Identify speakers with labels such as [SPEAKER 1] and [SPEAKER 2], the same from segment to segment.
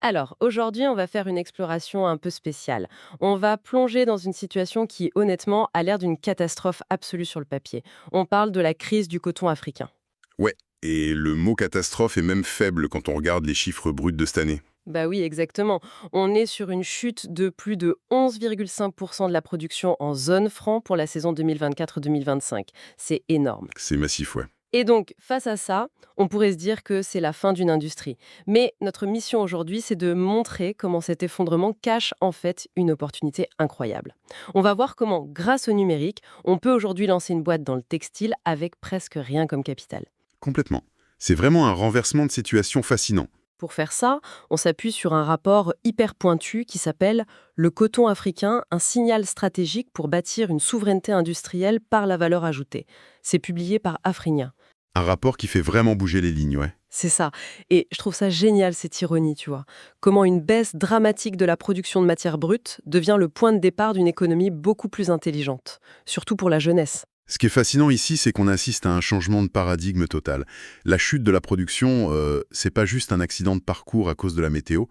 [SPEAKER 1] Alors, aujourd'hui, on va faire une exploration un peu spéciale. On va plonger dans une situation qui, honnêtement, a l'air d'une catastrophe absolue sur le papier. On parle de la crise du coton africain.
[SPEAKER 2] Ouais, et le mot catastrophe est même faible quand on regarde les chiffres bruts de cette année.
[SPEAKER 1] Bah oui, exactement. On est sur une chute de plus de 11,5% de la production en zone franc pour la saison 2024-2025. C'est énorme.
[SPEAKER 2] C'est massif, ouais.
[SPEAKER 1] Et donc, face à ça, on pourrait se dire que c'est la fin d'une industrie. Mais notre mission aujourd'hui, c'est de montrer comment cet effondrement cache en fait une opportunité incroyable. On va voir comment, grâce au numérique, on peut aujourd'hui lancer une boîte dans le textile avec presque rien comme capital.
[SPEAKER 2] Complètement. C'est vraiment un renversement de situation fascinant.
[SPEAKER 1] Pour faire ça, on s'appuie sur un rapport hyper pointu qui s'appelle Le coton africain, un signal stratégique pour bâtir une souveraineté industrielle par la valeur ajoutée. C'est publié par Afrinia.
[SPEAKER 2] Un rapport qui fait vraiment bouger les lignes, ouais.
[SPEAKER 1] C'est ça. Et je trouve ça génial, cette ironie, tu vois. Comment une baisse dramatique de la production de matières brutes devient le point de départ d'une économie beaucoup plus intelligente, surtout pour la jeunesse.
[SPEAKER 2] Ce qui est fascinant ici, c'est qu'on assiste à un changement de paradigme total. La chute de la production, c'est pas juste un accident de parcours à cause de la météo,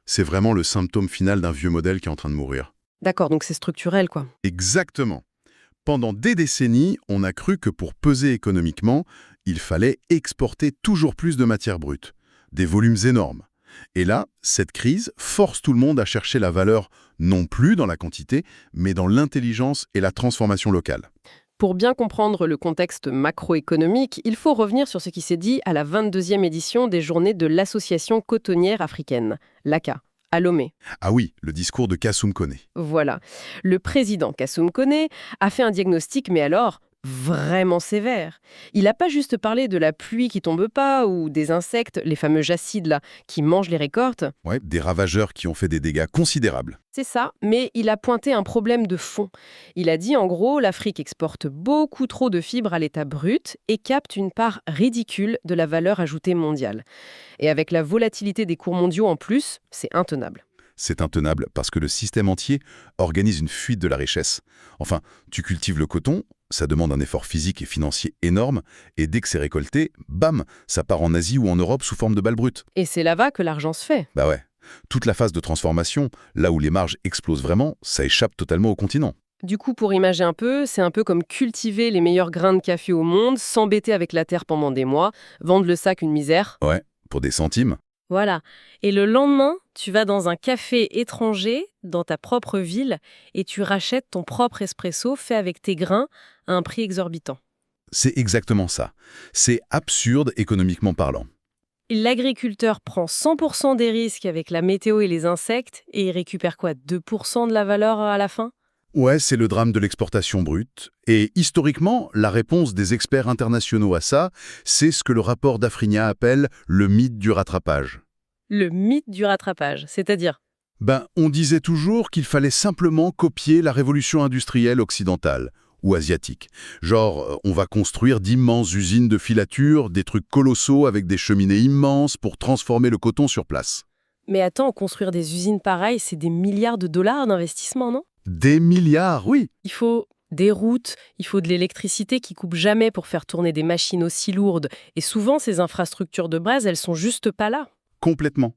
[SPEAKER 2] c'est vraiment le symptôme final d'un vieux modèle qui est en train de mourir.
[SPEAKER 1] D'accord, donc c'est structurel, quoi.
[SPEAKER 2] Exactement. Pendant des décennies, on a cru que pour peser économiquement, il fallait exporter toujours plus de matières brutes, des volumes énormes. Et là, cette crise force tout le monde à chercher la valeur non plus dans la quantité, mais dans l'intelligence et la transformation locale.
[SPEAKER 1] Pour bien comprendre le contexte macroéconomique, il faut revenir sur ce qui s'est dit à la 22e édition des Journées de l'Association cotonnière africaine, l'ACA, à Lomé.
[SPEAKER 2] Ah oui, le discours de Kassoum Kone.
[SPEAKER 1] Voilà. Le président Kassoum Kone a fait un diagnostic, mais alors vraiment sévère. Il n'a pas juste parlé de la pluie qui tombe pas ou des insectes, les fameux jacides là, qui mangent les récoltes.
[SPEAKER 2] Ouais, des ravageurs qui ont fait des dégâts considérables.
[SPEAKER 1] C'est ça, mais il a pointé un problème de fond. Il a dit en gros, l'Afrique exporte beaucoup trop de fibres à l'état brut et capte une part ridicule de la valeur ajoutée mondiale. Et avec la volatilité des cours mondiaux en plus, c'est intenable.
[SPEAKER 2] C'est intenable parce que le système entier organise une fuite de la richesse. Enfin, tu cultives le coton, ça demande un effort physique et financier énorme, et dès que c'est récolté, bam, ça part en Asie ou en Europe sous forme de balles brutes.
[SPEAKER 1] Et c'est là-bas que l'argent se fait.
[SPEAKER 2] Bah ouais. Toute la phase de transformation, là où les marges explosent vraiment, ça échappe totalement au continent.
[SPEAKER 1] Du coup, pour imager un peu, c'est un peu comme cultiver les meilleurs grains de café au monde, s'embêter avec la terre pendant des mois, vendre le sac une misère.
[SPEAKER 2] Ouais, pour des centimes.
[SPEAKER 1] Voilà. Et le lendemain, tu vas dans un café étranger, dans ta propre ville, et tu rachètes ton propre espresso fait avec tes grains à un prix exorbitant.
[SPEAKER 2] C'est exactement ça. C'est absurde économiquement parlant.
[SPEAKER 1] L'agriculteur prend 100% des risques avec la météo et les insectes, et il récupère quoi, 2% de la valeur à la fin?
[SPEAKER 2] Ouais, c'est le drame de l'exportation brute. Et historiquement, la réponse des experts internationaux à ça, c'est ce que le rapport d'Afrinia appelle le mythe du rattrapage.
[SPEAKER 1] Le mythe du rattrapage, c'est-à-dire.
[SPEAKER 2] On disait toujours qu'il fallait simplement copier la révolution industrielle occidentale ou asiatique. Genre, on va construire d'immenses usines de filature, des trucs colossaux avec des cheminées immenses pour transformer le coton sur place.
[SPEAKER 1] Mais attends, construire des usines pareilles, c'est des milliards de dollars d'investissement, non?
[SPEAKER 2] Des milliards, oui,
[SPEAKER 1] Il faut des routes, il faut de l'électricité qui coupe jamais pour faire tourner des machines aussi lourdes. Et souvent, ces infrastructures de base, elles sont juste pas là.
[SPEAKER 2] complètement.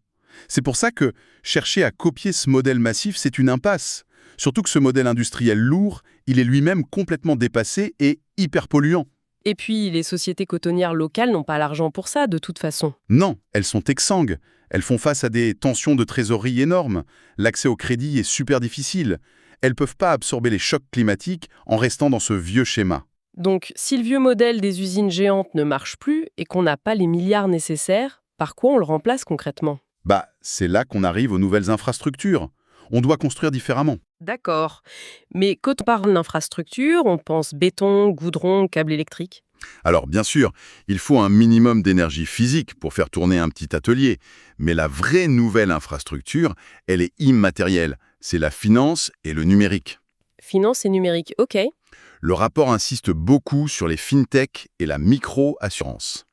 [SPEAKER 2] C'est pour ça que chercher à copier ce modèle massif, c'est une impasse. Surtout que ce modèle industriel lourd, il est lui-même complètement dépassé et hyper polluant.
[SPEAKER 1] Et puis, les sociétés cotonnières locales n'ont pas l'argent pour ça, de toute façon.
[SPEAKER 2] Non, elles sont exsangues. Elles font face à des tensions de trésorerie énormes. L'accès au crédit est super difficile. Elles ne peuvent pas absorber les chocs climatiques en restant dans ce vieux schéma.
[SPEAKER 1] Donc, si le vieux modèle des usines géantes ne marche plus et qu'on n'a pas les milliards nécessaires, par quoi on le remplace concrètement?
[SPEAKER 2] C'est là qu'on arrive aux nouvelles infrastructures. On doit construire différemment.
[SPEAKER 1] D'accord. Mais quand on parle d'infrastructure, on pense béton, goudron, câble électrique.
[SPEAKER 2] Alors, bien sûr, il faut un minimum d'énergie physique pour faire tourner un petit atelier. Mais la vraie nouvelle infrastructure, elle est immatérielle. C'est la finance et le numérique.
[SPEAKER 1] Finance et numérique, ok.
[SPEAKER 2] Le rapport insiste beaucoup sur les fintech et la micro-assurance.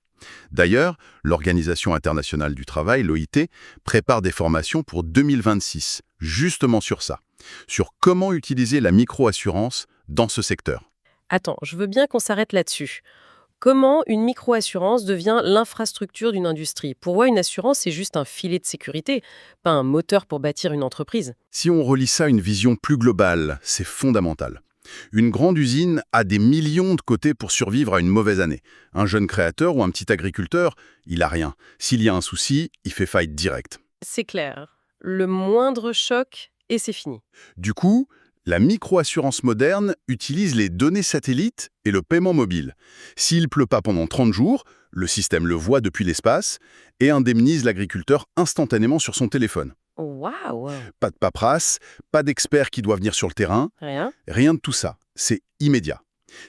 [SPEAKER 2] D'ailleurs, l'Organisation internationale du travail, l'OIT, prépare des formations pour 2026, justement sur ça, sur comment utiliser la micro-assurance dans ce secteur.
[SPEAKER 1] Attends, je veux bien qu'on s'arrête là-dessus. Comment une micro-assurance devient l'infrastructure d'une industrie? Pour moi, une assurance, c'est juste un filet de sécurité, pas un moteur pour bâtir une entreprise.
[SPEAKER 2] Si on relie ça à une vision plus globale, c'est fondamental. Une grande usine a des millions de côtés pour survivre à une mauvaise année. Un jeune créateur ou un petit agriculteur, il a rien. S'il y a un souci, il fait faillite directe.
[SPEAKER 1] C'est clair. Le moindre choc et c'est fini.
[SPEAKER 2] Du coup, la micro-assurance moderne utilise les données satellites et le paiement mobile. S'il pleut pas pendant 30 jours, le système le voit depuis l'espace et indemnise l'agriculteur instantanément sur son téléphone.
[SPEAKER 1] Waouh!
[SPEAKER 2] Pas de paperasse, pas d'expert qui doit venir sur le terrain,
[SPEAKER 1] Rien?
[SPEAKER 2] rien de tout ça. C'est immédiat.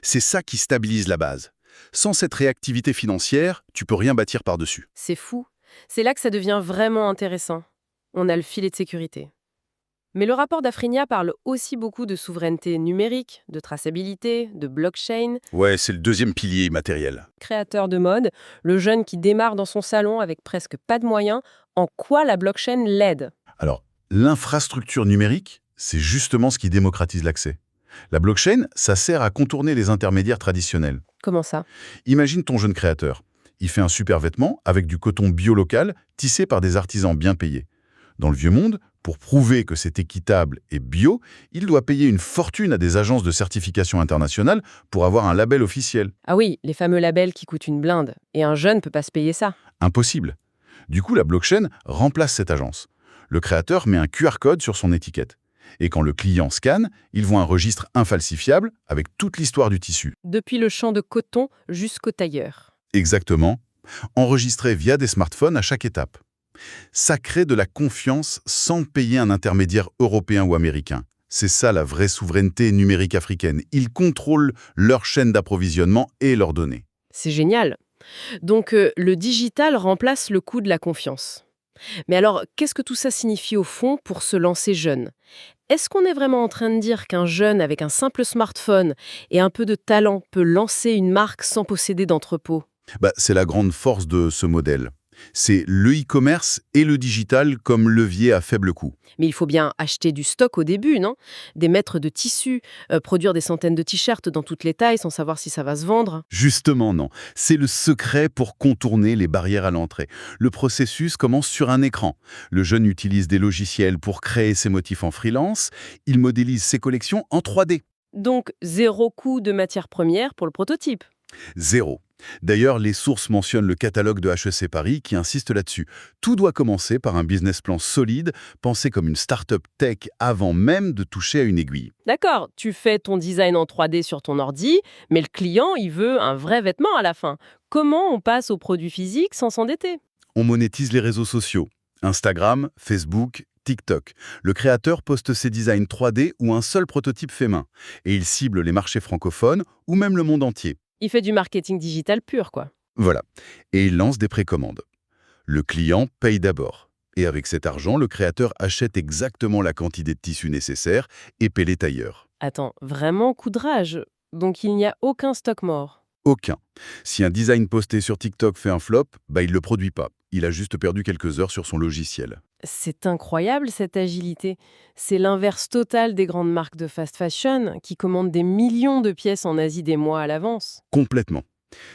[SPEAKER 2] C'est ça qui stabilise la base. Sans cette réactivité financière, tu peux rien bâtir par-dessus.
[SPEAKER 1] C'est fou. C'est là que ça devient vraiment intéressant. On a le filet de sécurité. Mais le rapport d'Afrinia parle aussi beaucoup de souveraineté numérique, de traçabilité, de blockchain.
[SPEAKER 2] Ouais, c'est le deuxième pilier immatériel.
[SPEAKER 1] Créateur de mode, le jeune qui démarre dans son salon avec presque pas de moyens, en quoi la blockchain l'aide?
[SPEAKER 2] Alors, l'infrastructure numérique, c'est justement ce qui démocratise l'accès. La blockchain, ça sert à contourner les intermédiaires traditionnels.
[SPEAKER 1] Comment ça?
[SPEAKER 2] Imagine ton jeune créateur. Il fait un super vêtement avec du coton bio local tissé par des artisans bien payés. Dans le vieux monde, pour prouver que c'est équitable et bio, il doit payer une fortune à des agences de certification internationale pour avoir un label officiel.
[SPEAKER 1] Ah oui, les fameux labels qui coûtent une blinde. Et un jeune peut pas se payer ça.
[SPEAKER 2] Impossible. Du coup, la blockchain remplace cette agence. Le créateur met un QR code sur son étiquette. Et quand le client scanne, il voit un registre infalsifiable avec toute l'histoire du tissu.
[SPEAKER 1] Depuis le champ de coton jusqu'au tailleur.
[SPEAKER 2] Exactement. Enregistré via des smartphones à chaque étape. Ça crée de la confiance sans payer un intermédiaire européen ou américain. C'est ça la vraie souveraineté numérique africaine. Ils contrôlent leur chaîne d'approvisionnement et leurs données.
[SPEAKER 1] C'est génial. Donc le digital remplace le coût de la confiance. Mais alors, qu'est-ce que tout ça signifie au fond pour se lancer jeune? Est-ce qu'on est vraiment en train de dire qu'un jeune avec un simple smartphone et un peu de talent peut lancer une marque sans posséder d'entrepôt?
[SPEAKER 2] C'est la grande force de ce modèle. C'est le e-commerce et le digital comme levier à faible coût.
[SPEAKER 1] Mais il faut bien acheter du stock au début, non? Des mètres de tissu, produire des centaines de t-shirts dans toutes les tailles sans savoir si ça va se vendre.
[SPEAKER 2] Justement, non. C'est le secret pour contourner les barrières à l'entrée. Le processus commence sur un écran. Le jeune utilise des logiciels pour créer ses motifs en freelance. Il modélise ses collections en 3D.
[SPEAKER 1] Donc, zéro coût de matière première pour le prototype.
[SPEAKER 2] Zéro. D'ailleurs, les sources mentionnent le catalogue de HEC Paris qui insiste là-dessus. Tout doit commencer par un business plan solide, pensé comme une start-up tech avant même de toucher à une aiguille.
[SPEAKER 1] D'accord, tu fais ton design en 3D sur ton ordi, mais le client, il veut un vrai vêtement à la fin. Comment on passe au produit physique sans s'endetter?
[SPEAKER 2] On monétise les réseaux sociaux. Instagram, Facebook, TikTok. Le créateur poste ses designs 3D ou un seul prototype fait main. Et il cible les marchés francophones ou même le monde entier.
[SPEAKER 1] Il fait du marketing digital pur, quoi.
[SPEAKER 2] Voilà. Et il lance des précommandes. Le client paye d'abord. Et avec cet argent, le créateur achète exactement la quantité de tissu nécessaire et paie les tailleurs.
[SPEAKER 1] Attends, vraiment coudrage. Donc il n'y a aucun stock mort.
[SPEAKER 2] Aucun. Si un design posté sur TikTok fait un flop, il ne le produit pas. Il a juste perdu quelques heures sur son logiciel.
[SPEAKER 1] C'est incroyable cette agilité. C'est l'inverse total des grandes marques de fast fashion qui commandent des millions de pièces en Asie des mois à l'avance.
[SPEAKER 2] Complètement.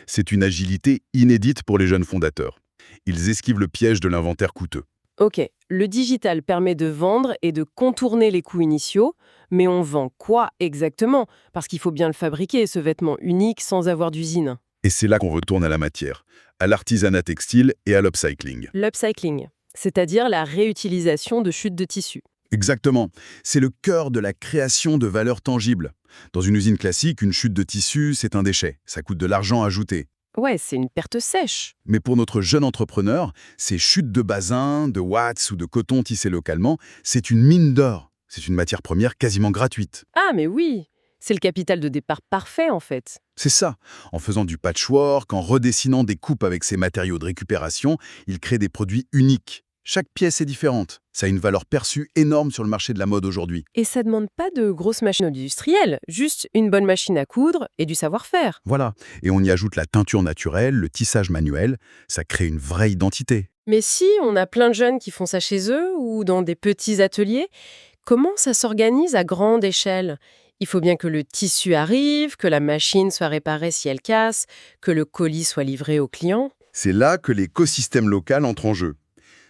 [SPEAKER 2] C'est une agilité inédite pour les jeunes fondateurs. Ils esquivent le piège de l'inventaire coûteux.
[SPEAKER 1] Ok, le digital permet de vendre et de contourner les coûts initiaux, mais on vend quoi exactement? Parce qu'il faut bien le fabriquer, ce vêtement unique, sans avoir d'usine.
[SPEAKER 2] Et c'est là qu'on retourne à la matière, à l'artisanat textile et à l'upcycling.
[SPEAKER 1] L'upcycling, c'est-à-dire la réutilisation de chutes de tissu.
[SPEAKER 2] Exactement. C'est le cœur de la création de valeur tangible. Dans une usine classique, une chute de tissu, c'est un déchet. Ça coûte de l'argent ajouté.
[SPEAKER 1] Ouais, c'est une perte sèche.
[SPEAKER 2] Mais pour notre jeune entrepreneur, ces chutes de basin, de watts ou de coton tissé localement, c'est une mine d'or. C'est une matière première quasiment gratuite.
[SPEAKER 1] Ah, mais oui, c'est le capital de départ parfait en fait.
[SPEAKER 2] C'est ça. En faisant du patchwork, en redessinant des coupes avec ces matériaux de récupération, il crée des produits uniques. Chaque pièce est différente. Ça a une valeur perçue énorme sur le marché de la mode aujourd'hui.
[SPEAKER 1] Et ça demande pas de grosses machines industrielles, juste une bonne machine à coudre et du savoir-faire.
[SPEAKER 2] Voilà. Et on y ajoute la teinture naturelle, le tissage manuel. Ça crée une vraie identité.
[SPEAKER 1] Mais si on a plein de jeunes qui font ça chez eux ou dans des petits ateliers, comment ça s'organise à grande échelle? Il faut bien que le tissu arrive, que la machine soit réparée si elle casse, que le colis soit livré au client.
[SPEAKER 2] C'est là que l'écosystème local entre en jeu.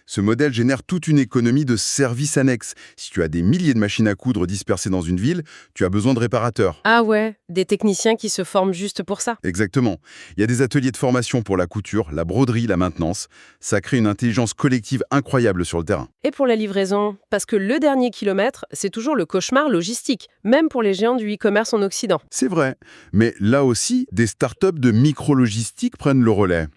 [SPEAKER 2] Ce modèle génère toute une économie de services annexes. Si tu as des milliers de machines à coudre dispersées dans une ville, tu as besoin de réparateurs.
[SPEAKER 1] Ah ouais, des techniciens qui se forment juste pour ça.
[SPEAKER 2] Exactement. Il y a des ateliers de formation pour la couture, la broderie, la maintenance. Ça crée une intelligence collective incroyable sur le terrain.
[SPEAKER 1] Et pour la livraison, parce que le dernier kilomètre, c'est toujours le cauchemar logistique, même pour les géants du e-commerce en Occident.
[SPEAKER 2] C'est vrai. Mais là aussi, des startups de micro-logistique prennent le relais.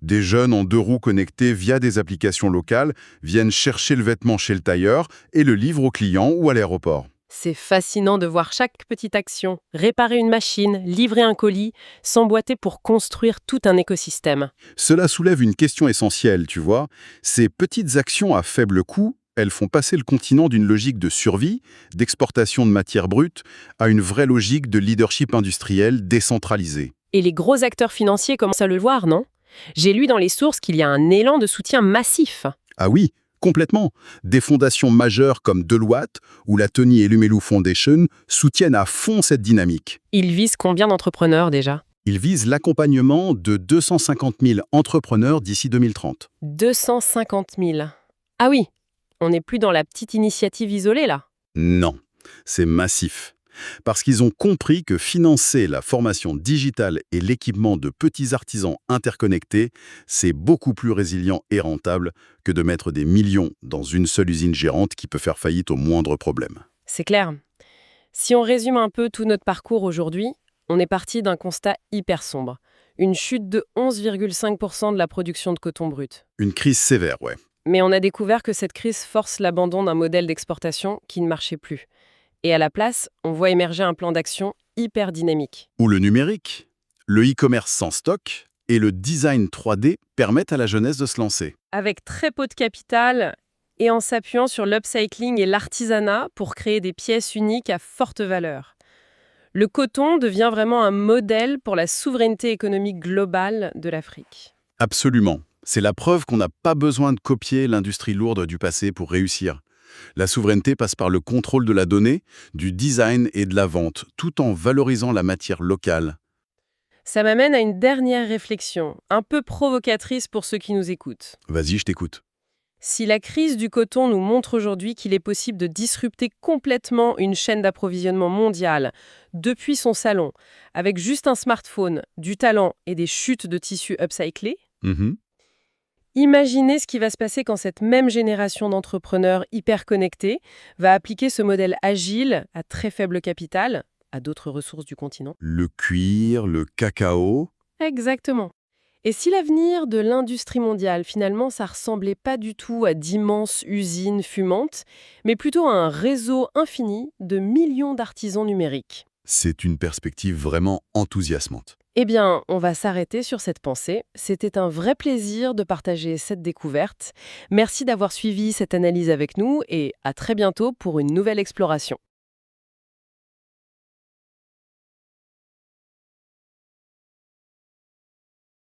[SPEAKER 2] Des jeunes en 2 roues connectés via des applications locales viennent chercher le vêtement chez le tailleur et le livrent au client ou à l'aéroport.
[SPEAKER 1] C'est fascinant de voir chaque petite action, réparer une machine, livrer un colis, s'emboîter pour construire tout un écosystème.
[SPEAKER 2] Cela soulève une question essentielle, tu vois. Ces petites actions à faible coût, elles font passer le continent d'une logique de survie, d'exportation de matières brutes, à une vraie logique de leadership industriel décentralisé.
[SPEAKER 1] Et les gros acteurs financiers commencent à le voir, non? J'ai lu dans les sources qu'il y a un élan de soutien massif.
[SPEAKER 2] Ah oui, complètement. Des fondations majeures comme Deloitte ou la Tony Elumelu Foundation soutiennent à fond cette dynamique.
[SPEAKER 1] Ils visent combien d'entrepreneurs déjà?
[SPEAKER 2] Ils visent l'accompagnement de 250 000 entrepreneurs d'ici 2030.
[SPEAKER 1] 250 000. Ah oui, on n'est plus dans la petite initiative isolée là.
[SPEAKER 2] Non, c'est massif. Parce qu'ils ont compris que financer la formation digitale et l'équipement de petits artisans interconnectés, c'est beaucoup plus résilient et rentable que de mettre des millions dans une seule usine gérante qui peut faire faillite au moindre problème.
[SPEAKER 1] C'est clair. Si on résume un peu tout notre parcours aujourd'hui, on est parti d'un constat hyper sombre. Une chute de 11,5% de la production de coton brut.
[SPEAKER 2] Une crise sévère, ouais.
[SPEAKER 1] Mais on a découvert que cette crise force l'abandon d'un modèle d'exportation qui ne marchait plus. Et à la place, on voit émerger un plan d'action hyper dynamique.
[SPEAKER 2] Ou le numérique, le e-commerce sans stock et le design 3D permettent à la jeunesse de se lancer.
[SPEAKER 1] Avec très peu de capital et en s'appuyant sur l'upcycling et l'artisanat pour créer des pièces uniques à forte valeur. Le coton devient vraiment un modèle pour la souveraineté économique globale de l'Afrique.
[SPEAKER 2] Absolument. C'est la preuve qu'on n'a pas besoin de copier l'industrie lourde du passé pour réussir. La souveraineté passe par le contrôle de la donnée, du design et de la vente, tout en valorisant la matière locale.
[SPEAKER 1] Ça m'amène à une dernière réflexion, un peu provocatrice pour ceux qui nous écoutent.
[SPEAKER 2] Vas-y, je t'écoute.
[SPEAKER 1] Si la crise du coton nous montre aujourd'hui qu'il est possible de disrupter complètement une chaîne d'approvisionnement mondiale depuis son salon, avec juste un smartphone, du talent et des chutes de tissus upcyclés, imaginez ce qui va se passer quand cette même génération d'entrepreneurs hyper connectés va appliquer ce modèle agile à très faible capital à d'autres ressources du continent.
[SPEAKER 2] Le cuir, le cacao.
[SPEAKER 1] Exactement. Et si l'avenir de l'industrie mondiale, finalement, ça ressemblait pas du tout à d'immenses usines fumantes, mais plutôt à un réseau infini de millions d'artisans numériques?
[SPEAKER 2] C'est une perspective vraiment enthousiasmante.
[SPEAKER 1] Eh bien, on va s'arrêter sur cette pensée. C'était un vrai plaisir de partager cette découverte. Merci d'avoir suivi cette analyse avec nous et à très bientôt pour une nouvelle exploration.